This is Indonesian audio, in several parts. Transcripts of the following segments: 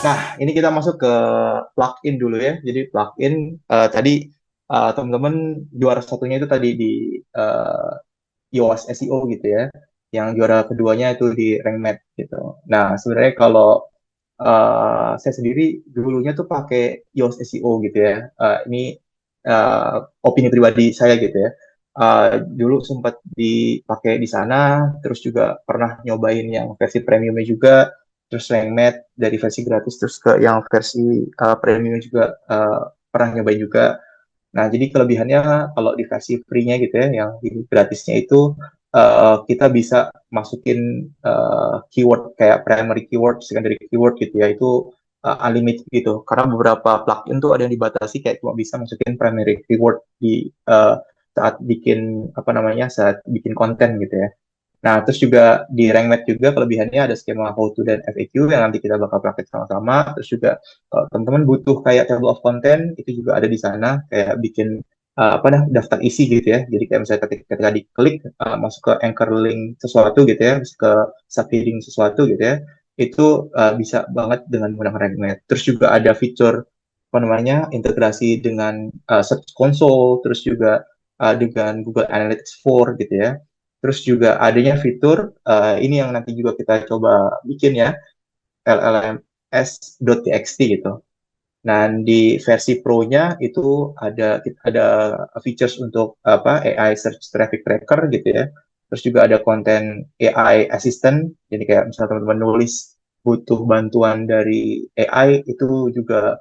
Nah, ini kita masuk ke plugin dulu ya. Jadi plugin tadi teman-teman juara satunya itu tadi di eh, iOS SEO gitu ya. Yang juara keduanya itu di RankMath gitu. Nah, sebenarnya kalau saya sendiri dulunya tuh pakai iOS SEO gitu ya. Ini eh, opini pribadi saya gitu ya. Dulu sempat dipakai di sana, terus juga pernah nyobain yang versi premiumnya juga, terus RankMath dari versi gratis terus ke yang versi premium juga pernah nyobain juga. Nah, jadi kelebihannya kalau di versi free-nya gitu ya, yang di gratisnya itu kita bisa masukin keyword kayak primary keyword, secondary keyword gitu ya, itu unlimited gitu. Karena beberapa plugin tuh ada yang dibatasi kayak cuma bisa masukin primary keyword di saat bikin apa namanya, saat bikin konten gitu ya. Nah, terus juga di RankMath juga kelebihannya ada skema how to dan FAQ yang nanti kita bakal praktek sama-sama. Terus juga kalau teman-teman butuh kayak table of content, itu juga ada di sana, kayak bikin apa dah daftar isi gitu ya. Jadi kayak misalnya ketika diklik masuk ke anchor link sesuatu gitu ya, masuk ke subheading sesuatu gitu ya, itu bisa banget dengan menggunakan RankMath. Terus juga ada fitur apa namanya integrasi dengan Search Console, terus juga dengan Google Analytics 4 gitu ya. Terus juga adanya fitur ini yang nanti juga kita coba bikin ya, llms.txt gitu. Nah, di versi Pro-nya itu ada features untuk apa AI Search Traffic Tracker gitu ya. Terus juga ada konten AI Assistant. Jadi kayak misalnya teman-teman nulis butuh bantuan dari AI itu juga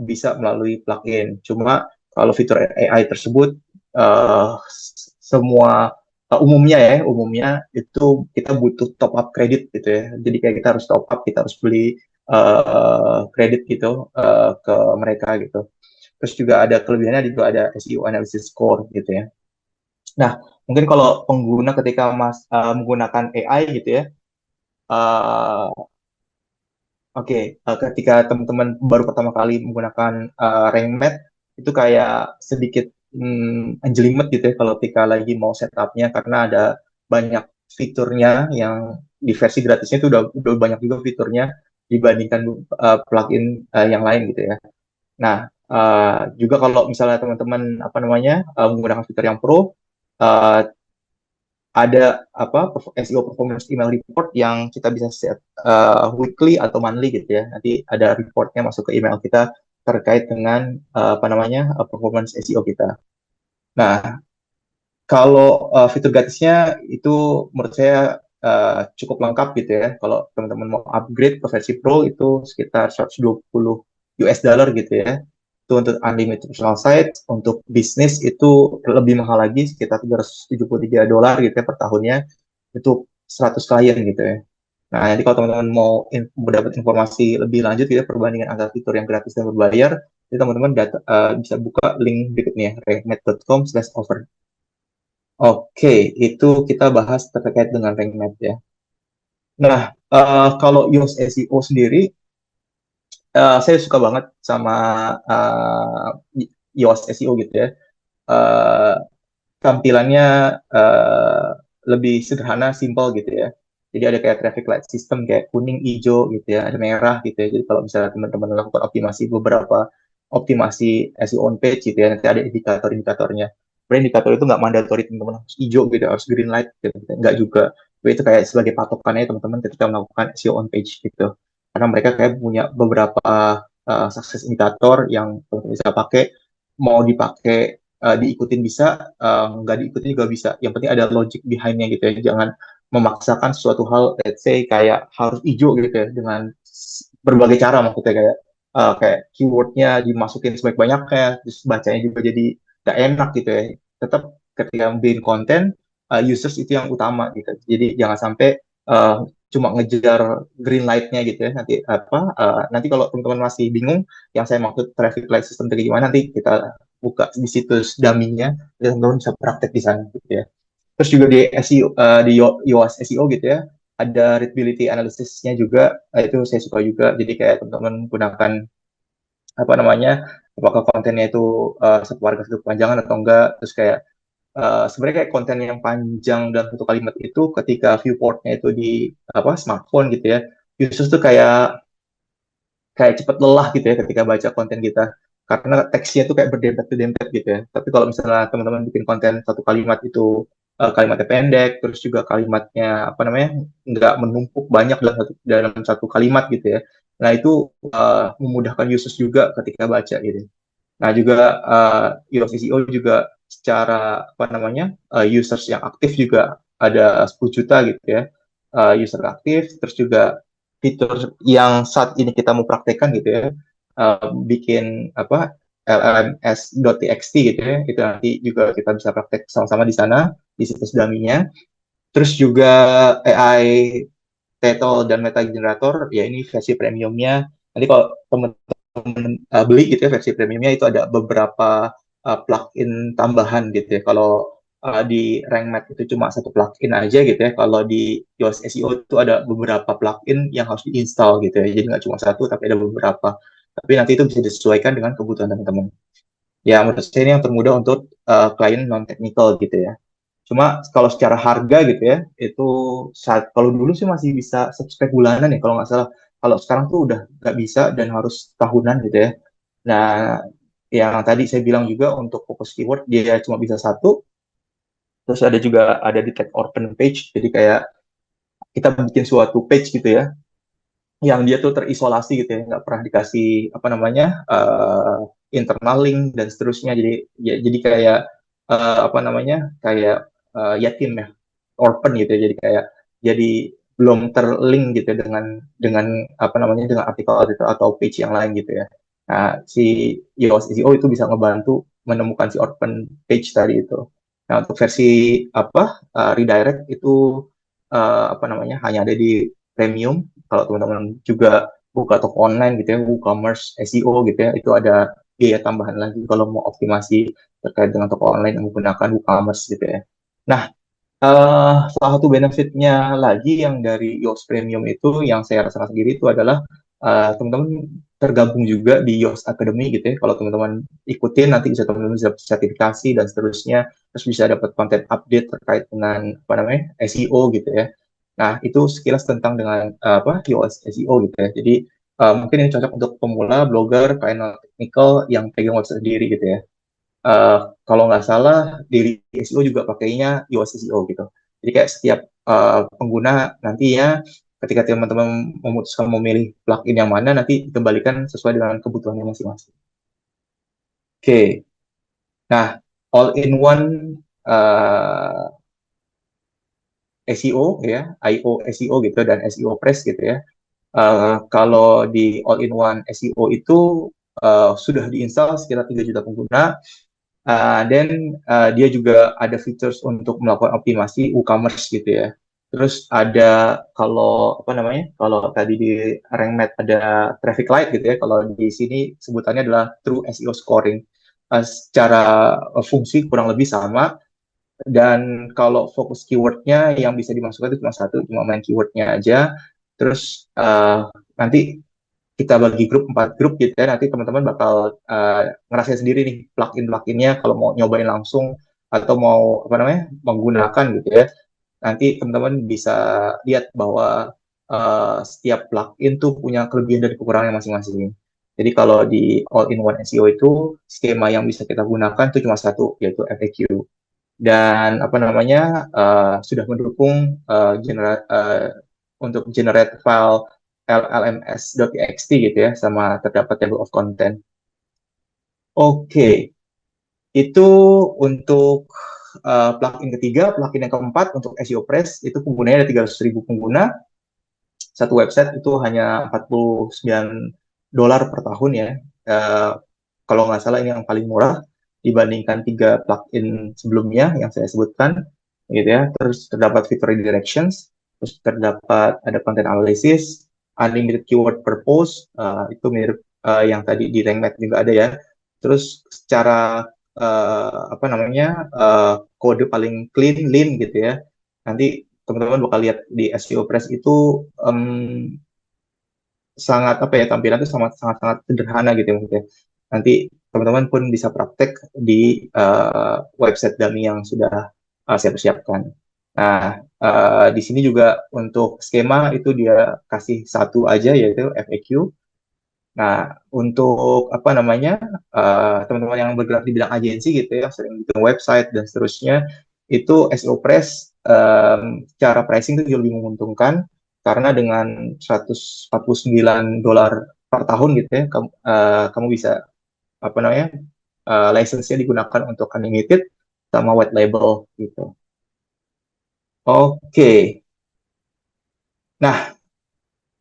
bisa melalui plugin. Cuma kalau fitur AI tersebut semua umumnya itu kita butuh top up kredit gitu ya. Jadi kayak kita harus top up, kita harus beli kredit gitu ke mereka gitu. Terus juga ada kelebihannya juga ada SEO analysis score gitu ya. Nah, mungkin kalau pengguna ketika menggunakan AI gitu ya, uh, oke, ketika teman-teman baru pertama kali menggunakan RankMath itu kayak sedikit anjelimet gitu ya kalau ketika lagi mau setupnya karena ada banyak fiturnya yang di versi gratisnya itu udah banyak juga fiturnya dibandingkan plugin yang lain gitu ya. Nah, juga kalau misalnya teman-teman apa namanya menggunakan fitur yang pro, uh, ada apa SEO performance email report yang kita bisa set weekly atau monthly gitu ya. Nanti ada reportnya masuk ke email kita terkait dengan apa namanya performance SEO kita. Nah, kalau fitur gratisnya itu menurut saya cukup lengkap gitu ya. Kalau teman-teman mau upgrade ke versi Pro itu sekitar 120 US dollar gitu ya. Itu untuk unlimited personal site, untuk bisnis itu lebih mahal lagi sekitar 373 dolar gitu ya per tahunnya. Itu 100 klien gitu ya. Nah, nanti kalau teman-teman mau dapat informasi lebih lanjut gitu ya, perbandingan antara fitur yang gratis dan berbayar, jadi teman-teman bisa buka link berikutnya, rankmath.com/offer. Oke, itu kita bahas terkait dengan RankMath ya. Nah, kalau iOS SEO sendiri, saya suka banget sama iOS SEO gitu ya. Eh, Tampilannya eh, lebih sederhana, simple gitu ya. Jadi ada kayak traffic light system kayak kuning, hijau gitu ya, ada merah gitu ya. Jadi kalau misalnya teman-teman melakukan optimasi beberapa optimasi SEO on page gitu ya, nanti ada indikator-indikatornya. Sebenarnya indikator itu nggak mandatori teman-teman harus hijau gitu, harus green light gitu. Nggak juga. Tapi itu kayak sebagai patokannya teman-teman ketika melakukan SEO on page gitu. Karena mereka kayak punya beberapa success indikator yang teman-teman bisa pakai, mau dipakai diikutin bisa, nggak diikutin juga bisa. Yang penting ada logic behind-nya gitu ya. Jangan memaksakan suatu hal, let's say kayak harus hijau gitu ya, dengan berbagai cara maksudnya kayak keywordnya dimasukin sebanyak-banyaknya, terus bacanya juga jadi gak enak gitu ya. Tetap ketika bikin konten, users itu yang utama gitu. Jadi jangan sampai uh, cuma ngejar green light-nya gitu ya. Nanti kalau teman-teman masih bingung yang saya maksud traffic light system itu gimana, nanti kita buka di situs dummy-nya, dan teman-teman bisa praktek di sana gitu ya. Terus juga di SEO, di iOS SEO gitu ya, ada readability analysis-nya juga, itu saya suka juga. Jadi kayak teman-teman gunakan apa namanya, apakah kontennya itu satu paragraf itu kepanjangan atau enggak, terus kayak sebenarnya kayak konten yang panjang dan satu kalimat itu ketika viewportnya itu di apa smartphone gitu ya, users tuh kayak kayak cepet lelah gitu ya ketika baca konten kita karena teksnya tuh kayak berdempet-dempet gitu ya. Tapi kalau misalnya teman-teman bikin konten satu kalimat itu kalimatnya pendek, terus juga kalimatnya apa namanya nggak menumpuk banyak dalam satu kalimat gitu ya. Nah itu memudahkan users juga ketika baca gitu. Nah juga iOS SEO juga secara apa namanya users yang aktif juga ada 10 juta gitu ya user aktif, terus juga fitur yang saat ini kita mau praktekkan gitu ya, bikin apa LLMS.txt gitu ya, itu nanti juga kita bisa praktek sama-sama di sana di situs dummy-nya. Terus juga AI Turtle dan Meta Generator, ya ini versi premiumnya. Nanti kalau teman-teman beli gitu ya versi premiumnya itu ada beberapa plugin tambahan gitu ya. Kalau di RankMath itu cuma satu plugin aja gitu ya. Kalau di iOS SEO itu ada beberapa plugin yang harus diinstal gitu ya. Jadi nggak cuma satu, tapi ada beberapa. Tapi nanti itu bisa disesuaikan dengan kebutuhan teman-teman. Ya, menurut saya ini yang termudah untuk klien non-technical gitu ya. Cuma kalau secara harga gitu ya, itu saat kalau dulu sih masih bisa subscribe bulanan ya kalau nggak salah. Kalau sekarang tuh udah nggak bisa dan harus tahunan gitu ya. Nah, yang tadi saya bilang juga untuk fokus keyword dia cuma bisa satu. Terus ada juga ada di tag open page. Jadi kayak kita bikin suatu page gitu ya, yang dia tuh terisolasi gitu ya, nggak pernah dikasih apa namanya internal link dan seterusnya. Jadi ya, jadi kayak apa namanya kayak yatim ya, orphan gitu ya. Jadi kayak jadi belum terlink gitu ya dengan apa namanya dengan artikel-artikel atau page yang lain gitu ya. Nah, si iOS SEO itu bisa ngebantu menemukan si orphan page tadi itu. Nah, untuk versi apa redirect itu apa namanya hanya ada di premium. Kalau teman-teman juga buka toko online gitu ya, WooCommerce, SEO gitu ya, itu ada biaya tambahan lagi kalau mau optimasi terkait dengan toko online yang menggunakan WooCommerce gitu ya. Nah, salah satu benefitnya lagi yang dari iOS Premium itu yang saya rasakan sendiri itu adalah teman-teman tergabung juga di iOS Academy gitu ya. Kalau teman-teman ikutin nanti bisa teman-teman bisa sertifikasi dan seterusnya, terus bisa dapat konten update terkait dengan apa namanya SEO gitu ya. Nah itu sekilas tentang dengan apa iOS SEO gitu ya. Jadi mungkin ini cocok untuk pemula, blogger, final technical yang pegang website sendiri gitu ya. Eh, Kalau nggak salah di SEO juga pakainya iOS SEO gitu. Jadi kayak setiap pengguna nantinya ketika teman-teman memutuskan memilih plugin yang mana nanti dikembalikan sesuai dengan kebutuhannya masing-masing. Oke, nah all-in-one uh, SEO ya, IO SEO gitu dan SEO Press gitu ya. Kalau di all-in-one SEO itu sudah diinstal sekitar 3 juta pengguna. Dan dia juga ada features untuk melakukan optimasi e-commerce gitu ya. Terus ada kalau apa namanya? Kalau tadi di RankMath ada traffic light gitu ya. Kalau di sini sebutannya adalah True SEO scoring. Secara fungsi kurang lebih sama. Dan kalau fokus keywordnya yang bisa dimasukkan itu cuma satu, cuma main keywordnya aja. Terus nanti kita bagi grup 4 grup gitu ya nanti teman-teman bakal ngerasain sendiri nih plugin-pluginnya kalau mau nyobain langsung atau mau apa namanya menggunakan gitu ya nanti teman-teman bisa lihat bahwa setiap plugin tuh punya kelebihan dan kekurangannya masing-masing. Jadi kalau di all-in-one SEO itu skema yang bisa kita gunakan itu cuma satu yaitu FAQ dan apa namanya sudah mendukung untuk generate file LLMS.txt gitu ya sama terdapat table of content. Oke, itu untuk plugin ketiga, plugin yang keempat untuk SEO Press itu penggunanya ada 300.000 pengguna. Satu website itu hanya $49 per tahun ya. Uh, Kalau nggak salah ini yang paling murah dibandingkan 3 plugin sebelumnya yang saya sebutkan, gitu ya. Terus terdapat fitur redirections, terus terdapat ada content analysis, unlimited keyword per post, itu mirip yang tadi di RankMath juga ada ya. Terus secara apa namanya kode paling clean, lean gitu ya. Nanti teman-teman bakal lihat di SEO Press itu sangat apa ya tampilan itu sangat sangat sangat sederhana gitu ya maksudnya. Nanti teman-teman pun bisa praktek di website dummy yang sudah saya persiapkan. Nah, di sini juga untuk skema itu dia kasih satu aja yaitu FAQ. Nah, untuk apa namanya, teman-teman yang bergerak di bidang agensi gitu ya, yang sering bikin website dan seterusnya, itu SEO Press secara pricing itu jauh lebih menguntungkan karena dengan $149 per tahun gitu ya, kamu bisa apa namanya, license-nya digunakan untuk unlimited sama white label gitu. Oke, nah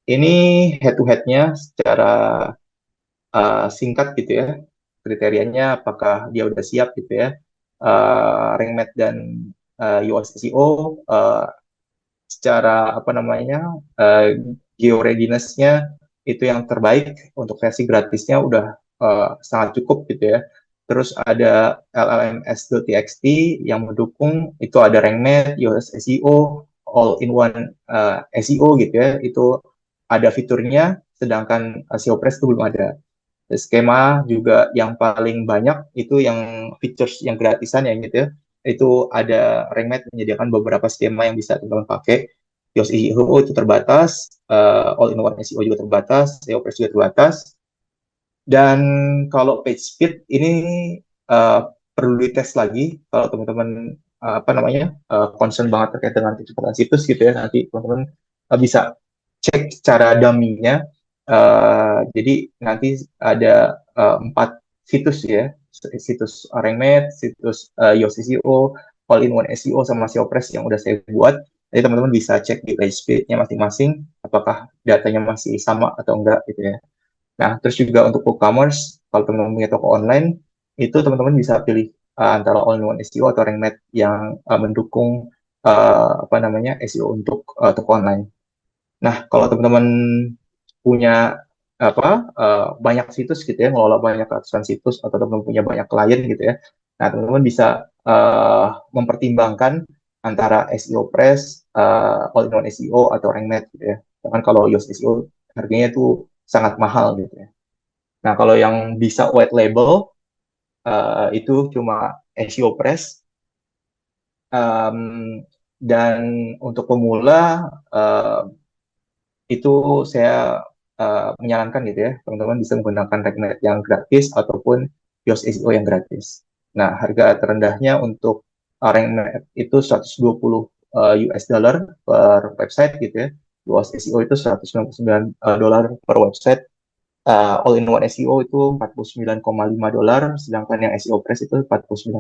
ini head to head-nya secara singkat gitu ya, kriterianya apakah dia udah siap gitu ya, rank math dan UX SEO secara apa namanya, uh, geo readiness-nya itu yang terbaik. Untuk versi gratisnya udah sangat cukup gitu ya. Terus ada LLMS.txt yang mendukung, itu ada rank math, UX SEO, all in one SEO gitu ya, itu ada fiturnya, sedangkan SEO Press itu belum ada. Skema juga yang paling banyak itu yang features yang gratisan ya gitu ya. Itu ada RankMath menyediakan beberapa skema yang bisa teman-teman pakai. Yoast SEO itu terbatas, All-in-One SEO juga terbatas, SEO Press juga terbatas. Dan kalau page speed ini perlu dites lagi kalau teman-teman apa namanya, concern banget terkait dengan kecepatan situs gitu ya. Nanti teman-teman bisa cek secara dummy-nya. Jadi nanti ada 4 situs ya, situs RankMath, situs Yoast SEO, All-in-One SEO, sama SEO Press yang udah saya buat. Jadi teman-teman bisa cek di page speed-nya masing-masing, apakah datanya masih sama atau enggak gitu ya. Nah, terus juga untuk e-commerce, kalau teman-teman punya toko online, itu teman-teman bisa pilih antara all-in-one SEO atau RankMath yang mendukung apa namanya SEO untuk toko online. Nah, kalau teman-teman punya apa banyak situs gitu ya, ngelola banyak ratusan situs, atau teman-teman punya banyak klien gitu ya. Nah, teman-teman bisa mempertimbangkan antara SEO Press, all-in-one SEO atau RankMath gitu ya. Bahkan kalau Yoast SEO harganya itu sangat mahal gitu ya. Nah, kalau yang bisa white label itu cuma SEO Press. Um, dan untuk pemula itu saya menyarankan gitu ya, teman-teman bisa menggunakan Regnet yang gratis ataupun Yoast SEO yang gratis. Nah, harga terendahnya untuk Regnet itu 120 US dollar per website gitu ya. Yoast SEO itu $199 per website. All-in-one SEO itu $49,5, sedangkan yang SEO Press itu $49.